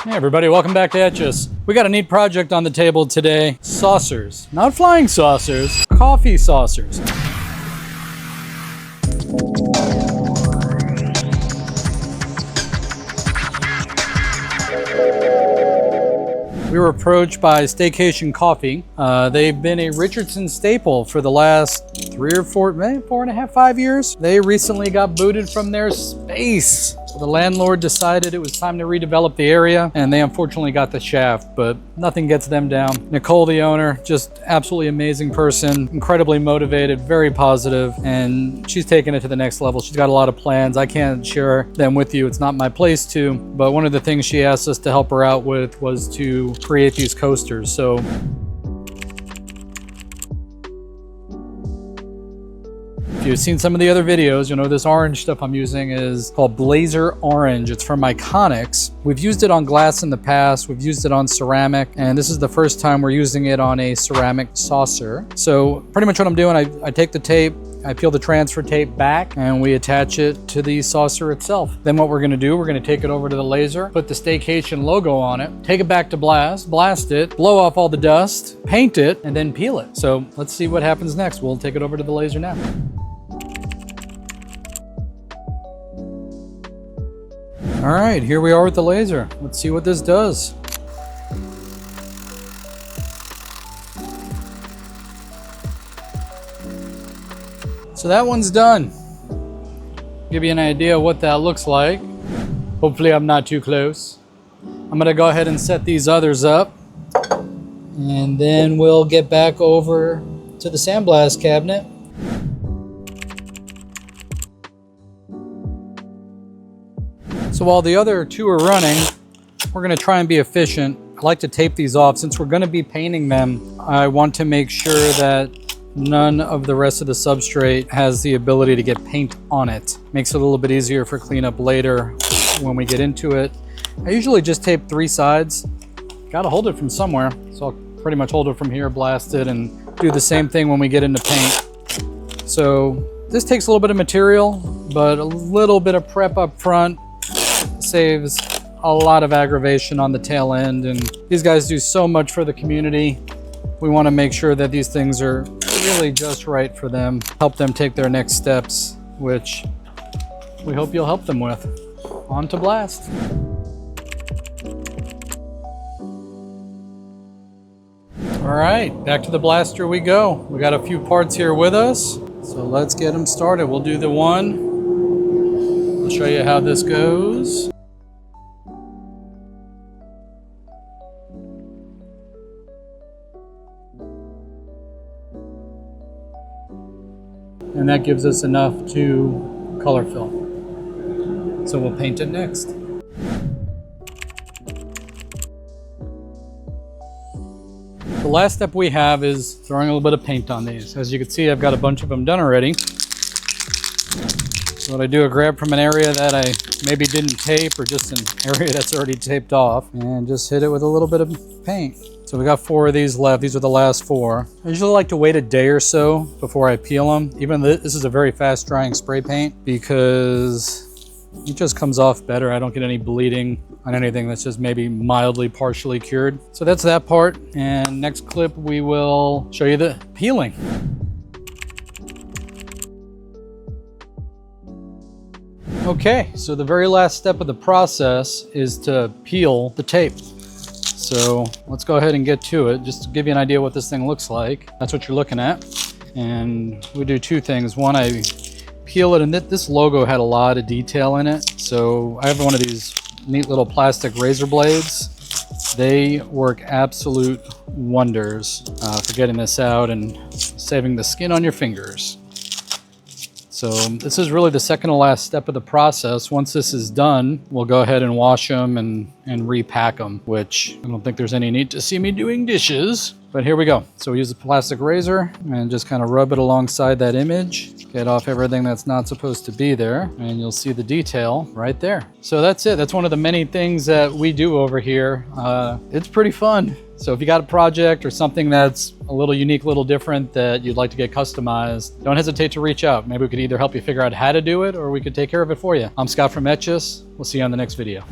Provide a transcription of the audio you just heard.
Hey everybody, welcome back to Etches. We got a neat project on the table today. Saucers. Not flying saucers, coffee saucers. We were approached by Staycation Coffee. They've been a Richardson staple for the last 3 or 4, maybe 4.5, 5 years. They recently got booted from their space. So the landlord decided it was time to redevelop the area, and they unfortunately got the shaft, but nothing gets them down. Nicole, the owner, just absolutely amazing person, incredibly motivated, very positive, and she's taking it to the next level. She's got a lot of plans. I can't share them with you. It's not my place to, but one of the things she asked us to help her out with was to create these coasters. So if you've seen some of the other videos, you'll know this orange stuff I'm using is called Blazer Orange. It's from Iconics. We've used it on glass in the past. We've used it on ceramic, and this is the first time we're using it on a ceramic saucer. So pretty much what I'm doing, I take the tape, I peel the transfer tape back, and we attach it to the saucer itself. Then what we're gonna do, we're gonna take it over to the laser, put the Staycation logo on it, take it back to blast it, blow off all the dust, paint it, and then peel it. So let's see what happens next. We'll take it over to the laser now. All right, here we are with the laser. Let's see what this does. So that one's done. Give you an idea of what that looks like. Hopefully I'm not too close. I'm gonna go ahead and set these others up, and then we'll get back over to the sandblast cabinet. So while the other two are running, we're gonna try and be efficient. I like to tape these off. Since we're gonna be painting them, I want to make sure that none of the rest of the substrate has the ability to get paint on it. Makes it a little bit easier for cleanup later when we get into it. I usually just tape 3 sides. Gotta hold it from somewhere. So I'll pretty much hold it from here, blast it, and do the same thing when we get into paint. So this takes a little bit of material, but a little bit of prep up front saves a lot of aggravation on the tail end, and these guys do so much for the community. We want to make sure that these things are really just right for them, help them take their next steps, which we hope you'll help them with. On to blast. All right, back to the blaster we go. We got a few parts here with us, so let's get them started. We'll do the one. I'll show you how this goes. And that gives us enough to color fill. So we'll paint it next. The last step we have is throwing a little bit of paint on these. As you can see, I've got a bunch of them done already. So what I do, I grab from an area that I maybe didn't tape, or just an area that's already taped off, and just hit it with a little bit of paint. So we got 4 of these left. These are the last 4. I usually like to wait a day or so before I peel them. Even though this is a very fast drying spray paint, because it just comes off better. I don't get any bleeding on anything that's just maybe mildly partially cured. So that's that part. And next clip, we will show you the peeling. Okay, so the very last step of the process is to peel the tape. So let's go ahead and get to it, just to give you an idea what this thing looks like. That's what you're looking at. And we do 2 things. One, I peel it, and this logo had a lot of detail in it. So I have one of these neat little plastic razor blades. They work absolute wonders for getting this out and saving the skin on your fingers. So this is really the second to last step of the process. Once this is done, we'll go ahead and wash them and repack them, which I don't think there's any need to see me doing dishes. But here we go. So we use a plastic razor and just kind of rub it alongside that image, get off everything that's not supposed to be there, and you'll see the detail right there. So that's it. That's one of the many things that we do over here. It's pretty fun. So if you got a project or something that's a little unique, a little different that you'd like to get customized, don't hesitate to reach out. Maybe we could either help you figure out how to do it, or we could take care of it for you. I'm Scott from Etches. We'll see you on the next video.